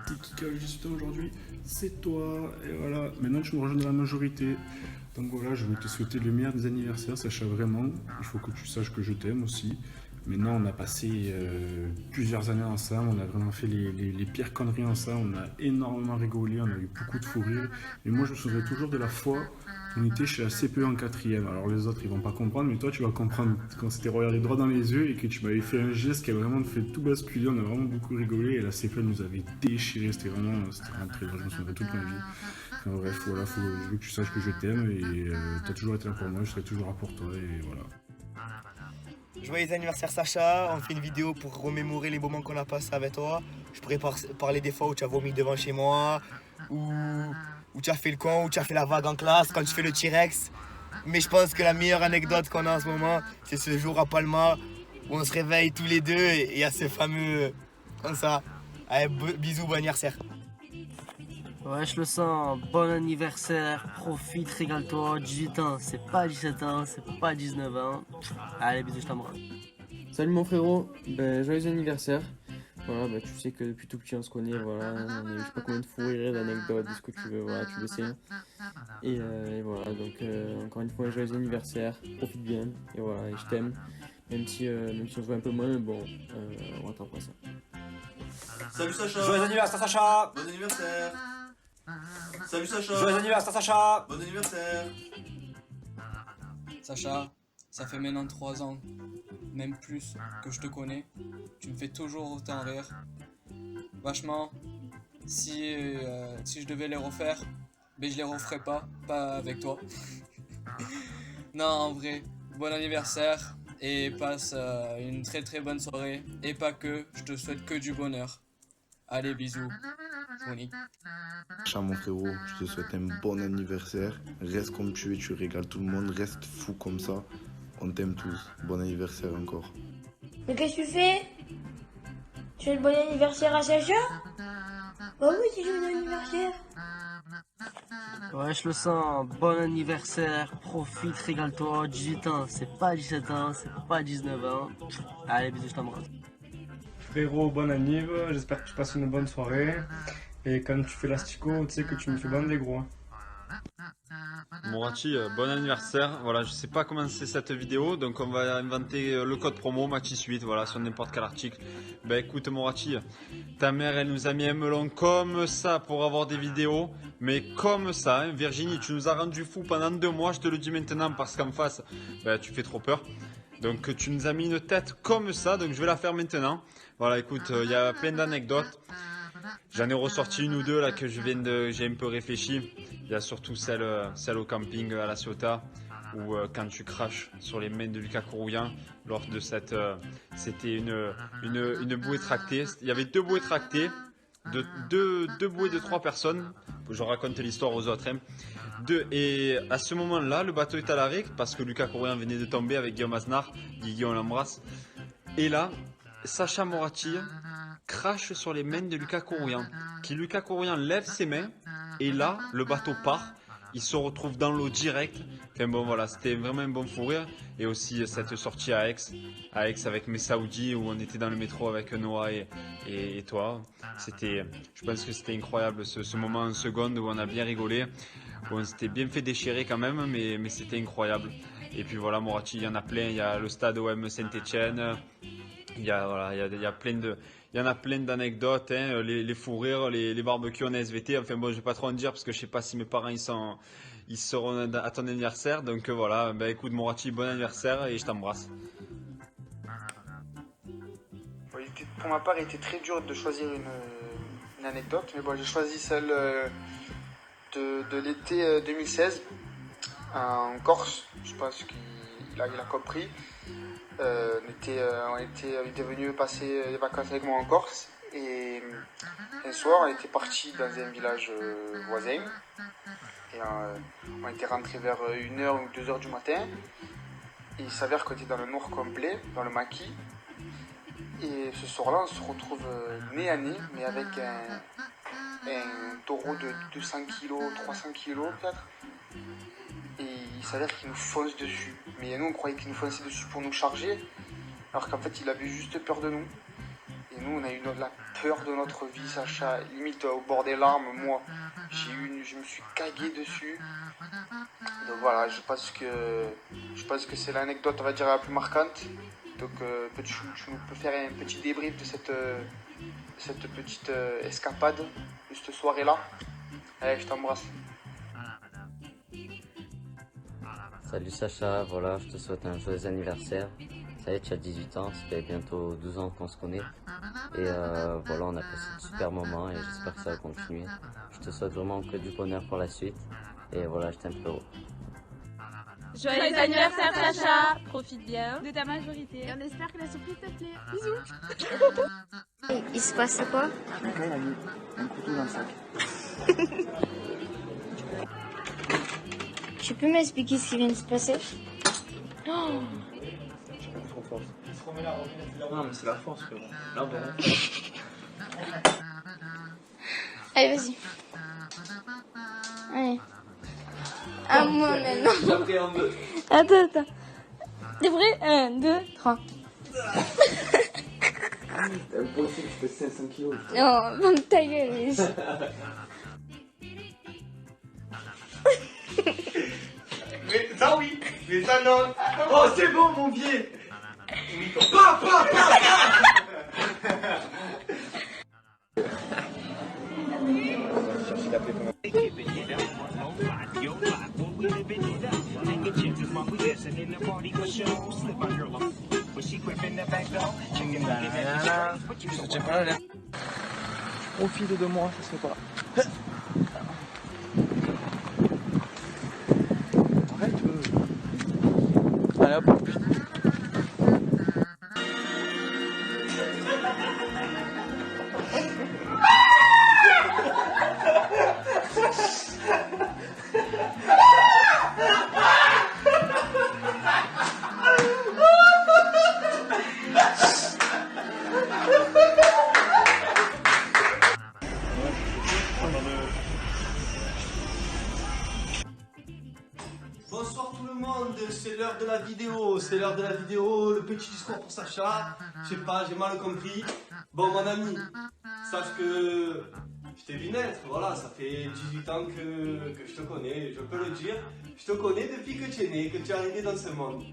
T'es qui a juste aujourd'hui, c'est toi. Et voilà, maintenant tu me rejoins dans la majorité. Donc voilà, je veux te souhaiter le meilleur des anniversaires, Sacha, vraiment. Il faut que tu saches que je t'aime aussi. Maintenant, on a passé plusieurs années ensemble, on a vraiment fait les pires conneries ensemble, on a énormément rigolé, on a eu beaucoup de fou rire. Et moi, je me souviens toujours de la fois où on était chez la CPE en quatrième. Alors les autres, ils vont pas comprendre, mais toi, tu vas comprendre quand c'était regardé droit dans les yeux et que tu m'avais fait un geste qui a vraiment fait tout basculer. On a vraiment beaucoup rigolé et la CPE nous avait déchiré. C'était vraiment très drôle. Je me souviendrai toute ma vie. Enfin, bref, voilà, je veux que tu saches que je t'aime et tu as toujours été là pour moi, je serai toujours là pour toi et voilà. Joyeux anniversaire Sacha, on fait une vidéo pour remémorer les moments qu'on a passés avec toi. Je pourrais parler des fois où tu as vomi devant chez moi, où tu as fait le con, où tu as fait la vague en classe, quand tu fais le T-Rex. Mais je pense que la meilleure anecdote qu'on a en ce moment, c'est ce jour à Palma où on se réveille tous les deux et il y a ce fameux comme ça. Allez, bisous, bon anniversaire. Ouais, je le sens. Bon anniversaire, profite, régale-toi. 18 ans, c'est pas 17 ans, c'est pas 19 ans. Allez, bisous, je t'embrasse. Salut mon frérot, joyeux anniversaire. Voilà, tu sais que depuis tout petit on se connaît, voilà, on a eu je sais pas combien de fou rires, d'anecdotes, de ce que tu veux, voilà, tu le sais. Et voilà, encore une fois, joyeux anniversaire, profite bien, et voilà, et je t'aime. Même si on se voit un peu moins, mais bon, on va t'embrasser. Salut Sacha. Joyeux anniversaire Sacha. Bon anniversaire. Salut Sacha. Joyeux anniversaire Sacha. Bon anniversaire. Sacha, ça fait maintenant 3 ans, même plus, que je te connais. Tu me fais toujours autant rire. Vachement, si je devais les refaire, mais je les referais pas avec toi. Non, en vrai, bon anniversaire et passe une très très bonne soirée. Et pas que, je te souhaite que du bonheur. Allez, bisous. Monique. Sacha, mon frérot, je te souhaite un bon anniversaire. Reste comme tu es, tu régales tout le monde. Reste fou comme ça. On t'aime tous. Bon anniversaire encore. Mais qu'est-ce que tu fais? Tu fais le bon anniversaire à Sacha? Oh oui, c'est le bon anniversaire. Ouais, je le sens. Bon anniversaire, profite, régale-toi. 18 ans, c'est pas 17 ans, c'est pas 19 ans. Allez, bisous, je t'embrasse. Frérot, bon anniv, j'espère que tu passes une bonne soirée. Et quand tu fais l'astico, tu sais que tu me fais bande des gros. Morachi, bon anniversaire. Voilà, je sais pas comment c'est cette vidéo, donc on va inventer le code promo Machi8, voilà, sur n'importe quel article. Ben écoute Morachi, ta mère elle nous a mis un melon comme ça pour avoir des vidéos, mais comme ça, hein. Virginie, tu nous as rendu fou pendant 2 mois, je te le dis maintenant parce qu'en face, ben, tu fais trop peur. Donc tu nous as mis une tête comme ça, donc je vais la faire maintenant. Voilà, écoute, il y a plein d'anecdotes. J'en ai ressorti une ou deux là que j'ai un peu réfléchi. Il y a surtout celle au camping à La Ciotat où quand tu craches sur les mains de Lucas Courrouillan lors de c'était une bouée tractée. Il y avait 2 bouées tractées, deux bouées de 3 personnes. Je raconte l'histoire aux autres. Hein. Et à ce moment-là, le bateau est à l'arrêt parce que Lucas Courrouillan venait de tomber avec Guillaume Asnar. Guillaume l'embrasse. Et là, Sacha Moratti crache sur les mains de Lucas Courrouillan. Lucas Courrouillan lève ses mains et là, le bateau part. Il se retrouve dans l'eau direct. Enfin bon, voilà, c'était vraiment un bon fou rire. Et aussi cette sortie à Aix avec mes Saoudis où on était dans le métro avec Noah et toi. Je pense que c'était incroyable ce moment en seconde où on a bien rigolé. Où on s'était bien fait déchirer quand même, mais c'était incroyable. Et puis voilà, Moratti, il y en a plein. Il y a le stade OM Saint-Etienne. Il y a plein d'anecdotes, hein, les fous rires, les barbecues en SVT. Enfin bon, je vais pas trop en dire parce que je sais pas si mes parents ils seront à ton anniversaire. Donc voilà, bah écoute Moratti, bon anniversaire et je t'embrasse. Pour ma part, il était très dur de choisir une anecdote, mais bon, j'ai choisi celle de l'été 2016 en Corse. Je pense qu'il a compris. On était venu passer les vacances avec moi en Corse et un soir on était parti dans un village voisin et on était rentré vers 1h ou 2h du matin et il s'avère qu'on était dans le noir complet, dans le maquis et ce soir-là on se retrouve nez à nez mais avec un taureau de 200 kg, 300 kg peut-être. Et il s'avère qu'il nous fonce dessus. Mais nous on croyait qu'il nous fonçait dessus pour nous charger. alors qu'en fait il avait juste peur de nous. Et nous on a eu la peur de notre vie, Sacha, limite au bord des larmes. Moi je me suis cagué dessus. Donc voilà, je pense que c'est l'anecdote, on va dire, la plus marquante. Donc tu nous peux faire un petit débrief de cette petite escapade, de cette soirée-là. Allez, je t'embrasse. Salut Sacha, voilà, je te souhaite un joyeux anniversaire. Ça y est, tu as 18 ans, ça fait bientôt 12 ans qu'on se connaît. Et voilà, on a passé de super moments et j'espère que ça va continuer. Je te souhaite vraiment que du bonheur pour la suite. Et voilà, je t'aime frérot. Joyeux anniversaire Sacha, profite bien de ta majorité. Et on espère que la surprise te plaît. Bisous. Il se passe quoi? Elle a mis un couteau dans le sac. Tu peux m'expliquer ce qui vient de se passer? Oh. Non, mais c'est la force, frérot. Là, bon. Allez, vas-y. Allez. À moi maintenant. Attends. T'es prêt? 1, 2, 3. T'as pas aussi que je fais 500 kilos. Non, donc ta gueule. Mais ça oui, mais ça non. Oh, c'est bon, mon pied. Profite de moi, ça se fait pas. Arrête. Allez hop. Bonsoir tout le monde, c'est l'heure de la vidéo, le petit discours pour Sacha. Je sais pas, j'ai mal compris. Bon mon ami, sache que je t'ai vu naître, voilà, ça fait 18 ans que je te connais, je peux le dire. Je te connais depuis que tu es né, que tu es arrivé dans ce monde.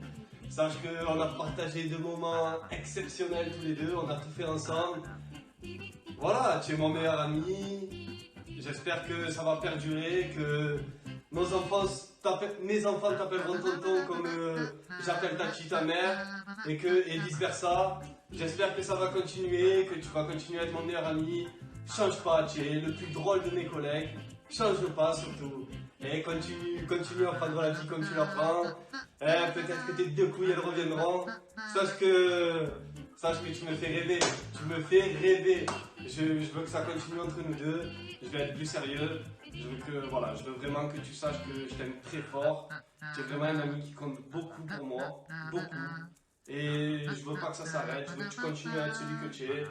Sache qu'on a partagé des moments exceptionnels tous les deux, on a tout fait ensemble. Voilà, tu es mon meilleur ami. J'espère que ça va perdurer, que mes enfants t'appelleront tonton comme j'appelle Tati ta mère, et vice versa. J'espère que ça va continuer, que tu vas continuer à être mon meilleur ami. Change pas, tu es le plus drôle de mes collègues. Change pas surtout. Et continue à prendre la vie comme tu la prends. Peut-être que tes deux couilles elles reviendront. Sache que tu me fais rêver. Tu me fais rêver. Je veux que ça continue entre nous deux. Je vais être plus sérieux. Je veux vraiment que tu saches que je t'aime très fort. Tu es vraiment un ami qui compte beaucoup pour moi. Beaucoup. Et je veux pas que ça s'arrête. Je veux que tu continues à être celui que tu es.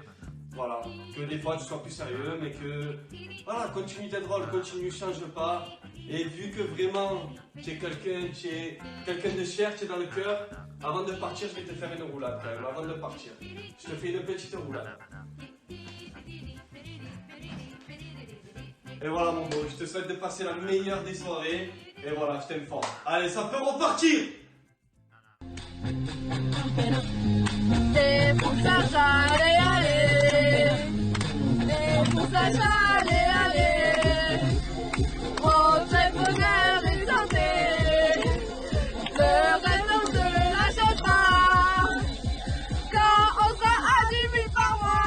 Voilà. Que des fois tu sois plus sérieux, mais que voilà, continue d'être drôle, continue, change pas. Et vu que vraiment tu es quelqu'un de cher, tu es dans le cœur, avant de partir, je vais te faire une roulade quand même, avant de partir. Je te fais une petite roulade. Et voilà mon beau, je te souhaite de passer la meilleure des soirées. Et voilà, je t'aime fort. Allez, ça peut repartir! C'est pour Sacha, allez, allez. C'est pour Sacha, allez, allez. Rentrez bonheur et santé. Le reste on se lâche pas. Quand on sera à 10 000 par mois.